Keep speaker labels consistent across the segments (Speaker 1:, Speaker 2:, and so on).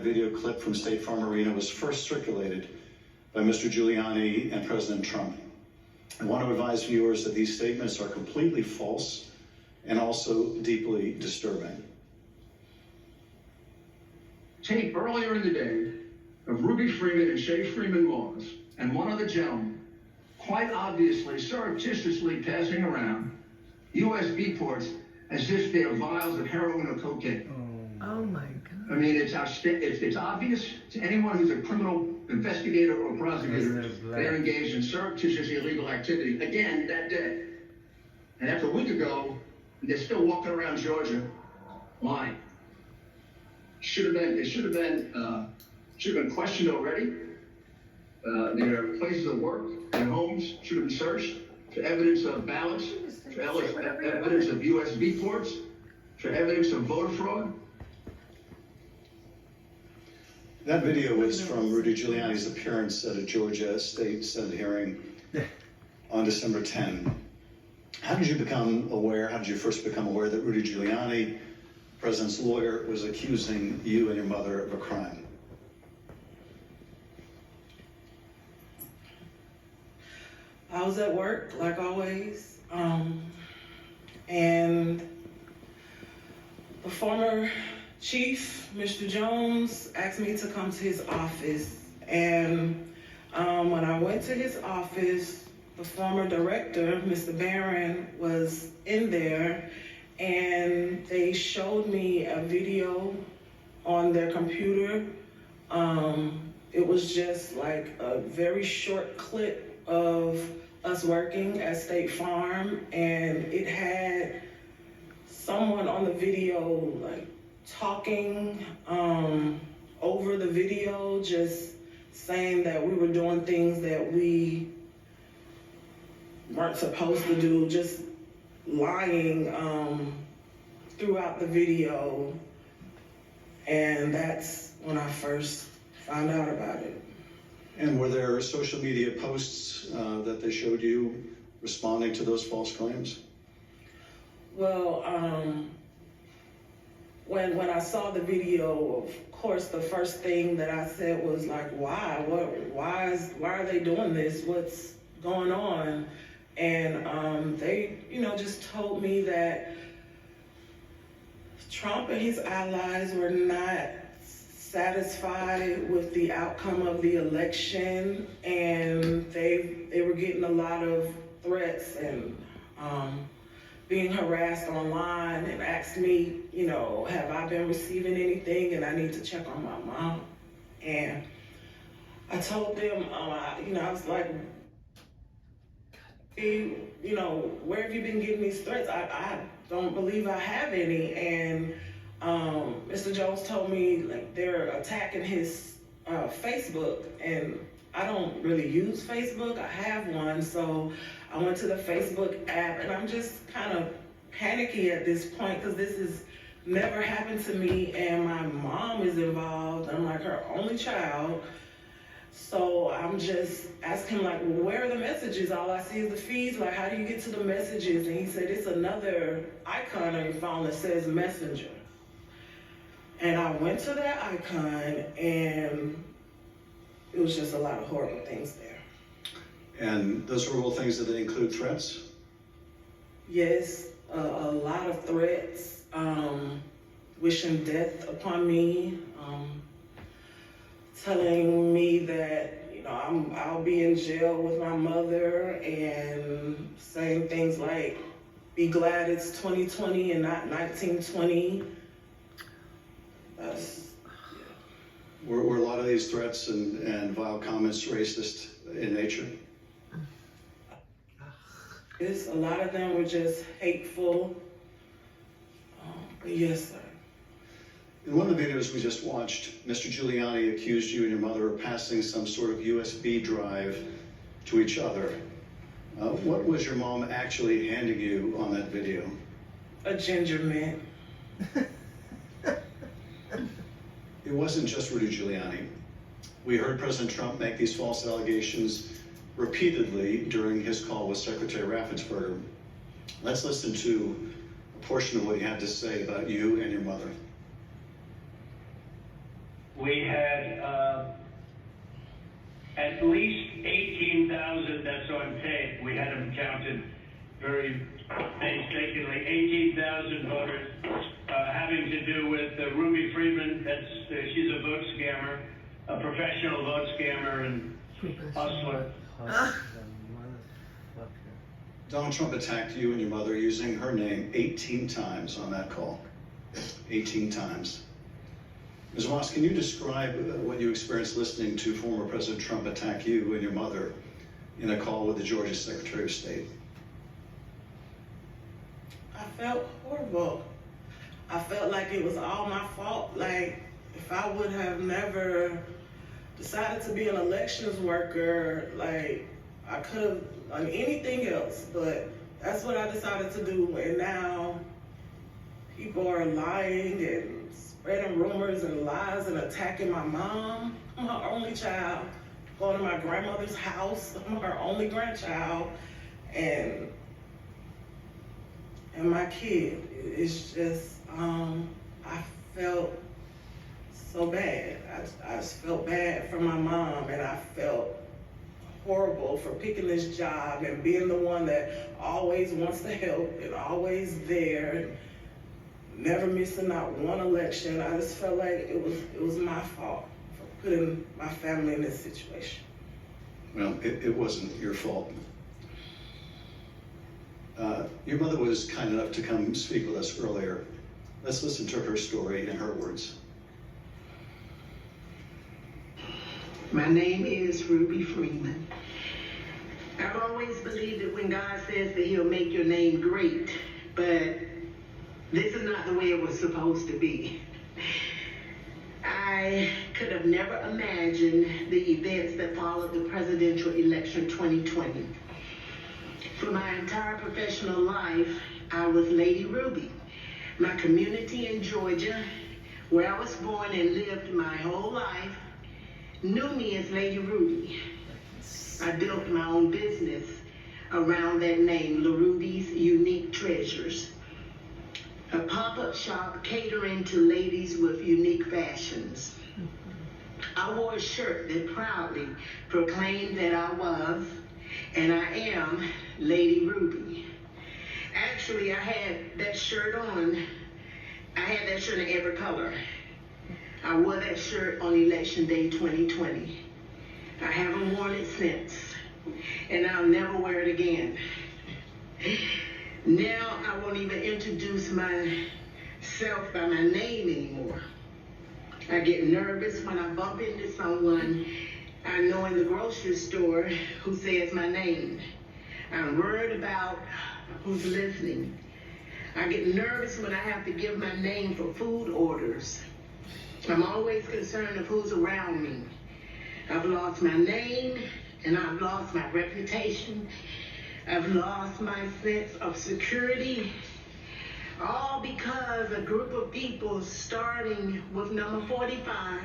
Speaker 1: Video clip from State Farm Arena was first circulated by Mr. Giuliani and President Trump. I want to advise viewers that these statements are completely false and also deeply disturbing.
Speaker 2: Tape earlier in the day of Ruby Freeman and Shay Freeman laws and one other gentleman quite obviously surreptitiously passing around USB ports as if they're vials of heroin or cocaine.
Speaker 3: Oh my God.
Speaker 2: I mean, it's obvious to anyone who's a criminal investigator or prosecutor they're engaged in surreptitious illegal activity again that day. And after a week ago, they're still walking around Georgia lying. They should have been questioned already. Their places of work, their homes should have been searched for evidence of ballots, for evidence of USB ports, for evidence of voter fraud.
Speaker 1: That video was from Rudy Giuliani's appearance at a Georgia State Senate hearing on December 10. How did you first become aware that Rudy Giuliani, the president's lawyer, was accusing you and your mother of a crime?
Speaker 3: I was at work, like always, and the former chief, Mr. Jones, asked me to come to his office. And when I went to his office, the former director, Mr. Barron, was in there, and they showed me a video on their computer. It was just like a very short clip of us working at State Farm, and it had someone on the video like talking over the video, just saying that we were doing things that we weren't supposed to do, just lying throughout the video. And that's when I first found out about it.
Speaker 1: And were there social media posts that they showed you responding to those false claims?
Speaker 3: Well, when I saw the video, of course, the first thing that I said was like, why? Why are they doing this? What's going on? And they, just told me that Trump and his allies were not satisfied with the outcome of the election, and they were getting a lot of threats and being harassed online, and asked me, have I been receiving anything, and I need to check on my mom. And I told them, I was like, where have you been getting these threats? I don't believe I have any. And Mr. Jones told me like they're attacking his Facebook, and I don't really use Facebook. I have one, so I went to the Facebook app, and I'm just kind of panicky at this point because this has never happened to me, and my mom is involved. I'm like her only child. So I'm just asking him, like, well, where are the messages? All I see is the feeds. Like, how do you get to the messages? And he said, it's another icon on your phone that says Messenger. And I went to that icon, and it was just a lot of horrible things there.
Speaker 1: And those horrible things, did they include threats?
Speaker 3: Yes, a lot of threats, wishing death upon me, telling me that I'll be in jail with my mother, and saying things like, be glad it's 2020 and not 1920.
Speaker 1: Were a lot of these threats and vile comments racist in nature?
Speaker 3: Yes, a lot of them were just hateful. But yes, sir.
Speaker 1: In one of the videos we just watched, Mr. Giuliani accused you and your mother of passing some sort of USB drive to each other. What was your mom actually handing you on that video?
Speaker 3: A ginger mint.
Speaker 1: It wasn't just Rudy Giuliani. We heard President Trump make these false allegations repeatedly during his call with Secretary Raffensperger. Let's listen to a portion of what he had to say about you and your mother.
Speaker 4: We had at least 18,000, that's on tape. We had them counted very painstakingly. 18,000 voters having to do with Ruby Freeman. She's a vote scammer, a professional vote scammer and hustler.
Speaker 1: Donald Trump attacked you and your mother using her name 18 times on that call. 18 times. Ms. Moss, can you describe what you experienced listening to former President Trump attack you and your mother in a call with the Georgia Secretary of State?
Speaker 3: I felt horrible. I felt like it was all my fault. Like, if I would have never decided to be an elections worker, like, I could have done anything else, but that's what I decided to do. And now people are lying and spreading rumors and lies and attacking my mom, my only child, going to my grandmother's house, I'm her only grandchild, and my kid. It's just, I felt so bad. I just felt bad for my mom, and I felt horrible for picking this job and being the one that always wants to help and always there, and never missing out one election. I just felt like it was my fault for putting my family in this situation.
Speaker 1: Well, it wasn't your fault. Your mother was kind enough to come speak with us earlier. Let's listen to her story in her words.
Speaker 5: My name is Ruby Freeman. I've always believed that when God says that he'll make your name great, but this is not the way it was supposed to be. I could have never imagined the events that followed the presidential election 2020. For my entire professional life, I was Lady Ruby. My community in Georgia, where I was born and lived my whole life, knew me as Lady Ruby. I built my own business around that name, LaRuby's Unique Treasures, a pop-up shop catering to ladies with unique fashions. I wore a shirt that proudly proclaimed that I was, and I am, Lady Ruby. Actually, I had that shirt on. I had that shirt in every color. I wore that shirt on Election Day 2020. I haven't worn it since, and I'll never wear it again. Now I won't even introduce myself by my name anymore. I get nervous when I bump into someone I know in the grocery store who says my name. I'm worried about who's listening. I get nervous when I have to give my name for food orders. I'm always concerned of who's around me. I've lost my name, and I've lost my reputation. I've lost my sense of security, all because a group of people, starting with number 45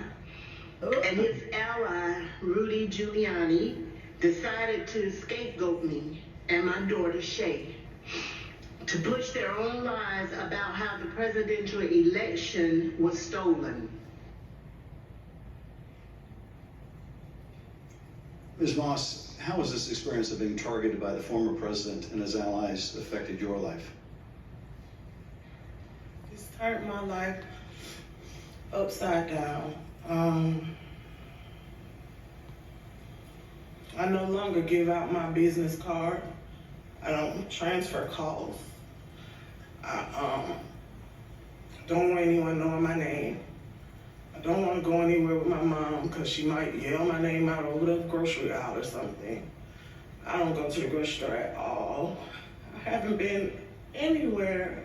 Speaker 5: and his ally, Rudy Giuliani, decided to scapegoat me and my daughter, Shay, to push their own lies about how the presidential election was stolen.
Speaker 1: Ms. Moss, how has this experience of being targeted by the former president and his allies affected your life?
Speaker 3: It's turned my life upside down. I no longer give out my business card. I don't transfer calls. I don't want anyone knowing my name. I don't want to go anywhere with my mom because she might yell my name out over the grocery aisle or something. I don't go to the grocery store at all. I haven't been anywhere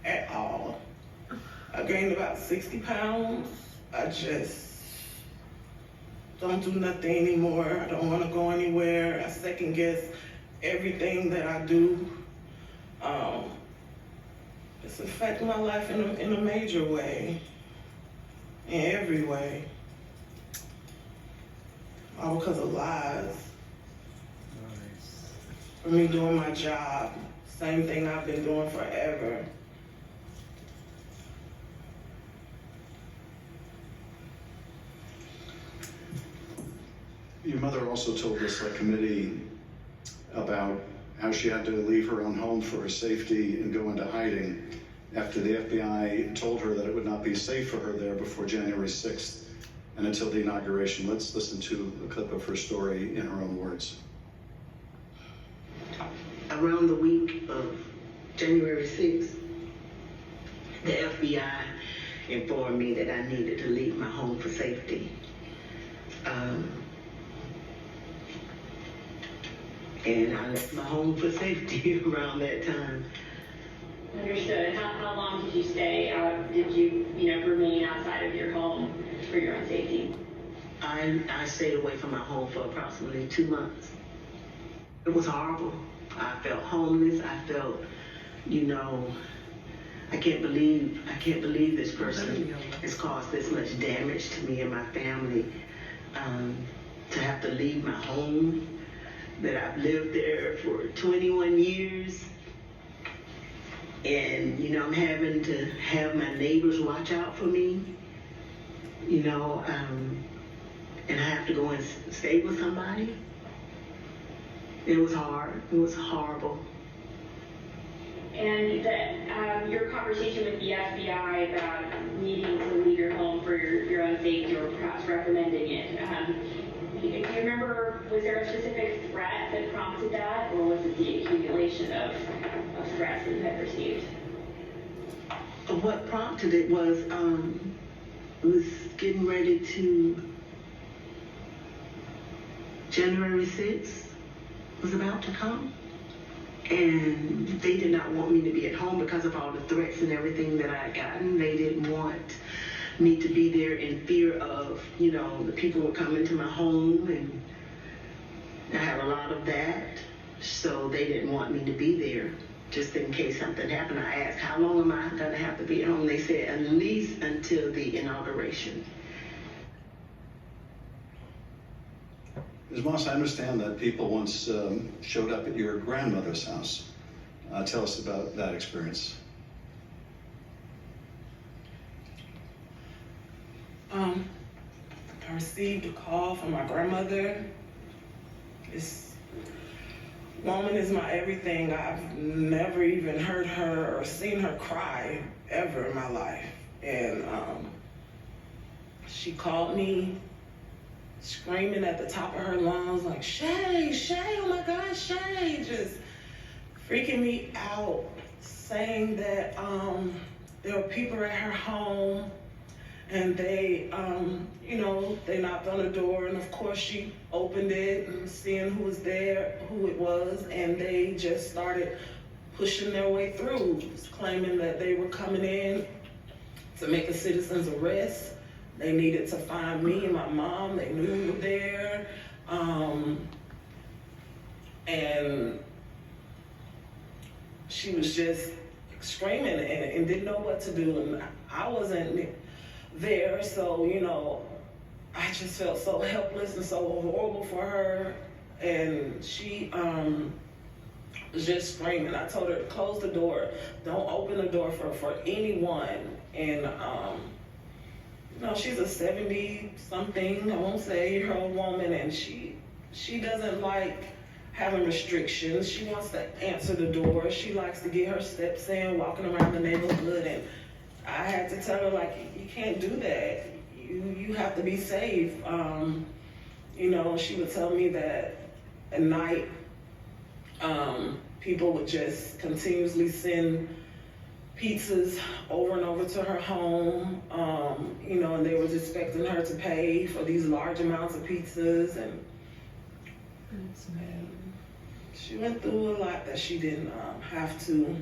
Speaker 3: at all. I gained about 60 pounds. I just don't do nothing anymore. I don't want to go anywhere. I second guess everything that I do. It's affecting my life in a major way, in every way, all because of lies. For me doing my job, same thing I've been doing forever.
Speaker 1: Your mother also told this committee about how she had to leave her own home for her safety and go into hiding after the FBI told her that it would not be safe for her there before January 6th and until the inauguration. Let's listen to a clip of her story in her own words.
Speaker 5: Around the week of January 6th, the FBI informed me that I needed to leave my home for safety. And I left my home for safety around that time.
Speaker 6: Understood. How long did you stay out? Did you remain outside of your home for your own safety?
Speaker 5: I stayed away from my home for approximately 2 months. It was horrible. I felt homeless. I felt, I can't believe this person has caused this much damage to me and my family. To have to leave my home, that I've lived there for 21 years. And, I'm having to have my neighbors watch out for me, and I have to go and stay with somebody. It was hard. It was horrible.
Speaker 6: And your conversation with the FBI about needing to leave your home for your own safety, or perhaps recommending it, do you remember, was there a specific threat that prompted that, or was it the accumulation of threats that you had received?
Speaker 5: What prompted it was getting ready to, January 6th was about to come. And they did not want me to be at home because of all the threats and everything that I had gotten. They didn't want me to be there in fear of, the people would come into my home, and I have a lot of that. So they didn't want me to be there just in case something happened. I asked, how long am I going to have to be at home? They said at least until the inauguration.
Speaker 1: Ms. Moss, I understand that people once showed up at your grandmother's house. Tell us about that experience.
Speaker 3: I received a call from my grandmother. This woman is my everything. I've never even heard her or seen her cry ever in my life. And she called me screaming at the top of her lungs, like, Shay, oh my God, Shay, just freaking me out, saying that there were people at her home, and they knocked on the door, and of course she opened it and seeing who was there, who it was, and they just started pushing their way through, claiming that they were coming in to make a citizen's arrest. They needed to find me and my mom. They knew we were there. And she was just screaming and didn't know what to do. And I wasn't there, so, I just felt so helpless and so horrible for her. And she was just screaming. I told her to close the door. Don't open the door for anyone. And, she's a 70-something, I won't say, year-old woman, and she doesn't like having restrictions. She wants to answer the door. She likes to get her steps in, walking around the neighborhood, and I had to tell her, you can't do that. You have to be safe. She would tell me that at night, people would just continuously send pizzas over and over to her home, and they was expecting her to pay for these large amounts of pizzas, and she went through a lot that she didn't have to.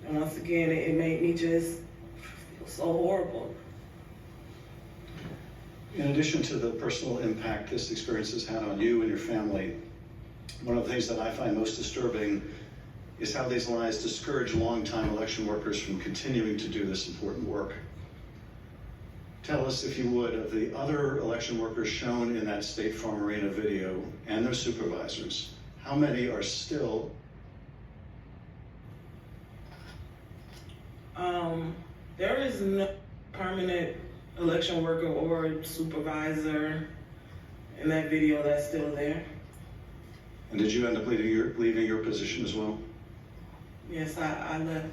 Speaker 3: And once again, it made me just feel so horrible.
Speaker 1: In addition to the personal impact this experience has had on you and your family, one of the things that I find most disturbing is how these lies discourage longtime election workers from continuing to do this important work. Tell us, if you would, of the other election workers shown in that State Farm Arena video and their supervisors. How many are still?
Speaker 3: There is no permanent election worker or supervisor in that video that's still there.
Speaker 1: And did you end up leaving your position as well?
Speaker 3: Yes, I left.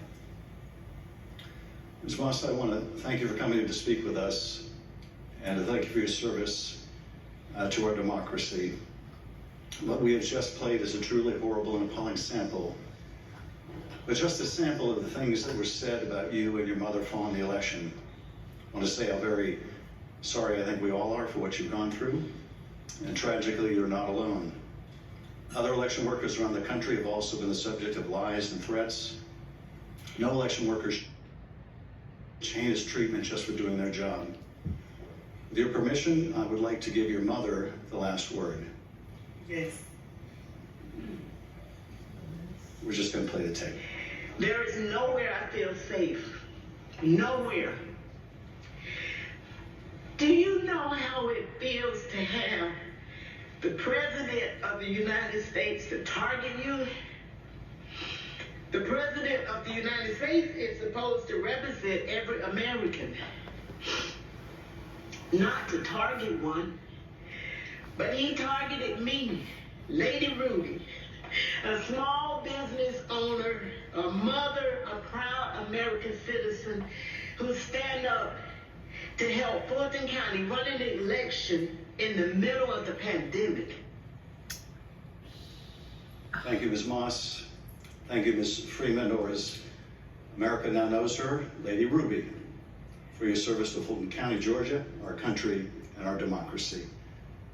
Speaker 1: Ms. Moss, I want to thank you for coming in to speak with us and to thank you for your service to our democracy. What we have just played is a truly horrible and appalling sample, but just a sample of the things that were said about you and your mother following the election. I want to say how very sorry I think we all are for what you've gone through, and tragically, you're not alone. Other election workers around the country have also been the subject of lies and threats. No election workers heinous treatment just for doing their job. With your permission, I would like to give your mother the last word.
Speaker 3: Yes.
Speaker 1: We're just going to play the tape.
Speaker 5: There is nowhere I feel safe. Nowhere. Do you know how it feels to have the President of the United States to target you? The President of the United States is supposed to represent every American, not to target one. But he targeted me, Lady Ruby, a small business owner, a mother, a proud American citizen who stand up to help Fulton County run an election in the middle of the pandemic.
Speaker 1: Thank you, Ms. Moss. Thank you, Ms. Freeman, or as America now knows her, Lady Ruby, for your service to Fulton County, Georgia, our country, and our democracy.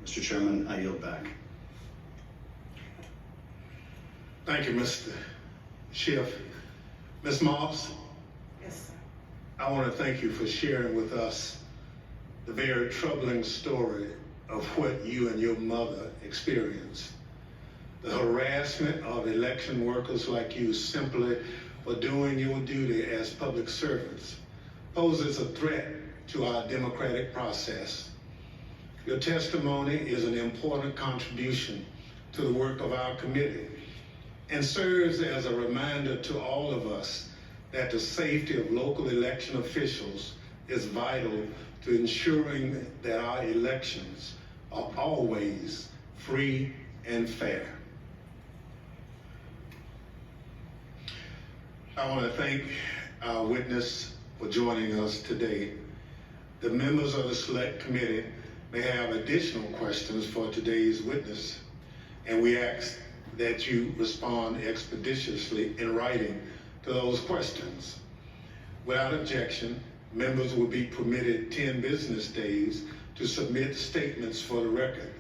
Speaker 1: Mr. Chairman, I yield back.
Speaker 7: Thank you, Mr. Schiff. Ms. Moss,
Speaker 3: Yes, sir.
Speaker 7: I want to thank you for sharing with us the very troubling story of what you and your mother experienced. The harassment of election workers like you simply for doing your duty as public servants poses a threat to our democratic process. Your testimony is an important contribution to the work of our committee and serves as a reminder to all of us that the safety of local election officials is vital to ensuring that our elections are always free and fair. I want to thank our witness for joining us today. The members of the Select Committee may have additional questions for today's witness, and we ask that you respond expeditiously in writing to those questions. Without objection, members will be permitted 10 business days to submit statements for the record,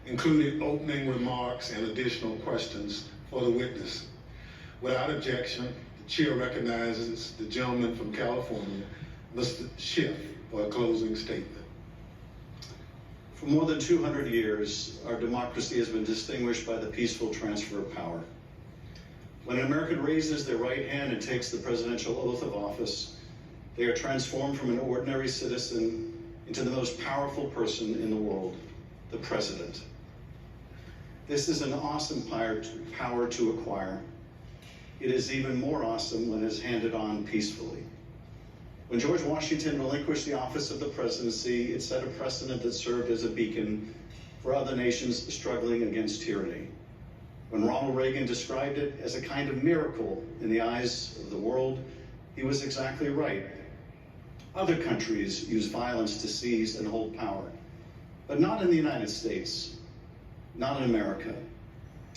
Speaker 7: including opening remarks and additional questions for the witness. Without objection, the chair recognizes the gentleman from California, Mr. Schiff, for a closing statement.
Speaker 1: For more than 200 years, our democracy has been distinguished by the peaceful transfer of power. When an American raises their right hand and takes the presidential oath of office, they are transformed from an ordinary citizen into the most powerful person in the world, the president. This is an awesome power to acquire. It is even more awesome when it is handed on peacefully. When George Washington relinquished the office of the presidency, it set a precedent that served as a beacon for other nations struggling against tyranny. When Ronald Reagan described it as a kind of miracle in the eyes of the world, he was exactly right. Other countries use violence to seize and hold power, but not in the United States, not in America.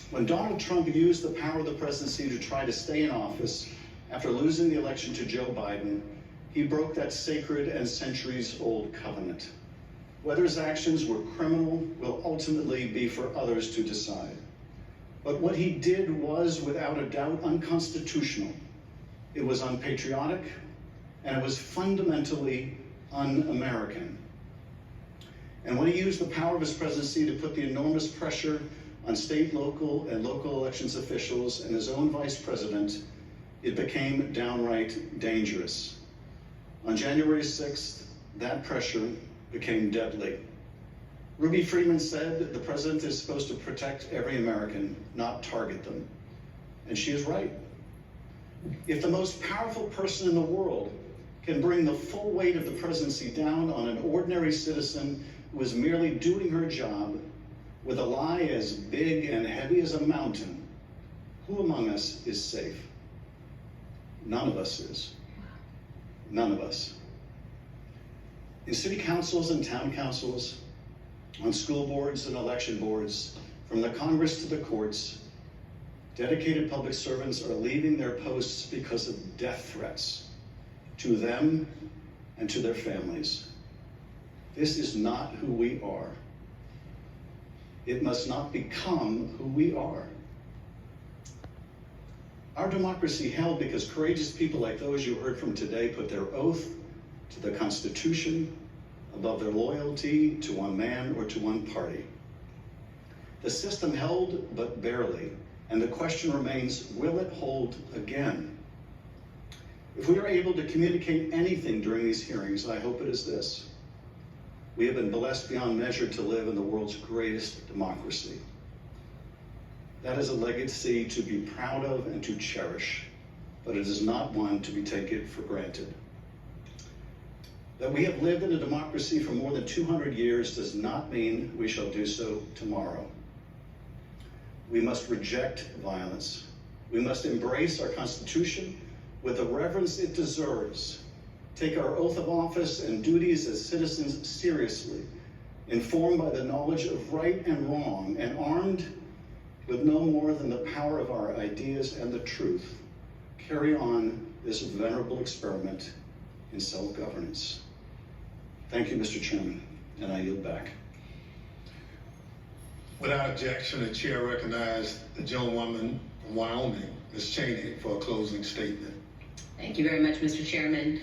Speaker 1: When Donald Trump used the power of the presidency to try to stay in office after losing the election to Joe Biden, he broke that sacred and centuries-old covenant. Whether his actions were criminal will ultimately be for others to decide. But what he did was, without a doubt, unconstitutional. It was unpatriotic, and it was fundamentally un-American. And when he used the power of his presidency to put the enormous pressure on state, local, and local elections officials and his own vice president, it became downright dangerous. On January 6th, that pressure became deadly. Ruby Freeman said the president is supposed to protect every American, not target them. And she is right. If the most powerful person in the world can bring the full weight of the presidency down on an ordinary citizen who is merely doing her job, with a lie as big and heavy as a mountain, who among us is safe? None of us is. None of us. In city councils and town councils, on school boards and election boards, from the Congress to the courts, dedicated public servants are leaving their posts because of death threats to them and to their families. This is not who we are. It must not become who we are. Our democracy held because courageous people like those you heard from today put their oath to the Constitution above their loyalty to one man or to one party. The system held but barely, and the question remains, will it hold again? If we are able to communicate anything during these hearings, I hope it is this: we have been blessed beyond measure to live in the world's greatest democracy. That is a legacy to be proud of and to cherish, but it is not one to be taken for granted. That we have lived in a democracy for more than 200 years does not mean we shall do so tomorrow. We must reject violence. We must embrace our Constitution with the reverence it deserves, take our oath of office and duties as citizens seriously, informed by the knowledge of right and wrong, and armed with no more than the power of our ideas and the truth, carry on this venerable experiment in self-governance. Thank you, Mr. Chairman, and I yield back.
Speaker 7: Without objection, the chair recognizes the gentlewoman from Wyoming, Ms. Cheney, for a closing statement.
Speaker 8: Thank you very much, Mr. Chairman.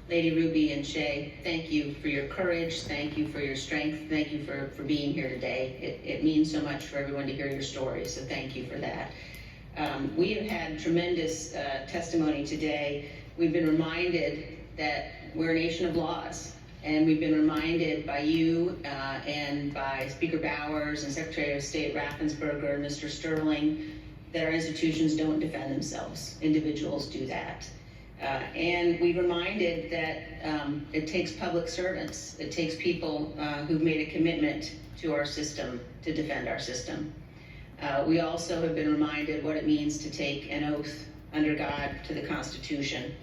Speaker 8: Lady Ruby and Shay, thank you for your courage. Thank you for your strength. Thank you for being here today. It means so much for everyone to hear your stories, so thank you for that. We have had tremendous testimony today. We've been reminded that we're a nation of laws, and we've been reminded by you and by Speaker Bowers and Secretary of State Raffensperger and Mr. Sterling that our institutions don't defend themselves. Individuals do that. And we're reminded that it takes public servants, it takes people who've made a commitment to our system to defend our system. We also have been reminded what it means to take an oath under God to the Constitution,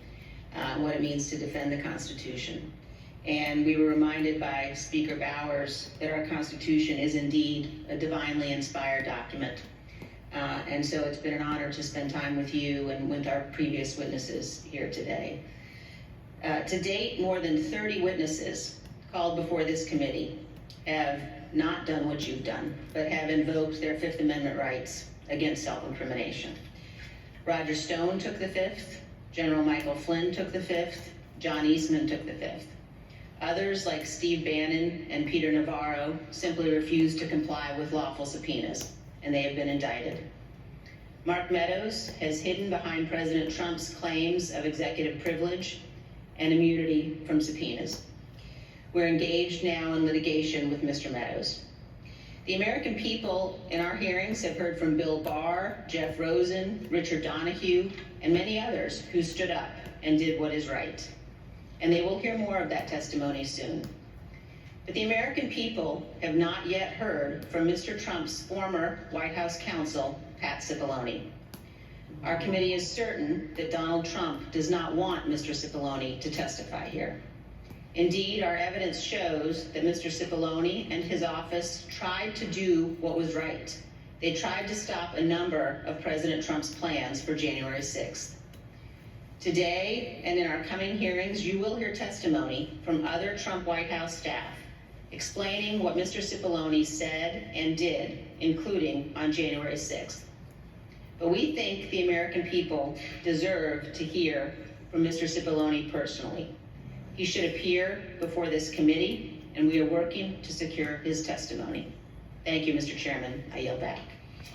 Speaker 8: what it means to defend the Constitution. And we were reminded by Speaker Bowers that our Constitution is indeed a divinely inspired document. And so it's been an honor to spend time with you and with our previous witnesses here today. To date, more than 30 witnesses called before this committee have not done what you've done, but have invoked their Fifth Amendment rights against self-incrimination. Roger Stone took the Fifth, General Michael Flynn took the Fifth, John Eastman took the Fifth. Others, like Steve Bannon and Peter Navarro, simply refused to comply with lawful subpoenas, and they have been indicted. Mark Meadows has hidden behind President Trump's claims of executive privilege and immunity from subpoenas. We're engaged now in litigation with Mr. Meadows. The American people in our hearings have heard from Bill Barr, Jeff Rosen, Richard Donahue, and many others who stood up and did what is right. And they will hear more of that testimony soon. But the American people have not yet heard from Mr. Trump's former White House counsel, Pat Cipollone. Our committee is certain that Donald Trump does not want Mr. Cipollone to testify here. Indeed, our evidence shows that Mr. Cipollone and his office tried to do what was right. They tried to stop a number of President Trump's plans for January 6th. Today, and in our coming hearings, you will hear testimony from other Trump White House staff explaining what Mr. Cipollone said and did, including on January 6th. But we think the American people deserve to hear from Mr. Cipollone personally. He should appear before this committee, and we are working to secure his testimony. Thank you, Mr. Chairman. I yield back.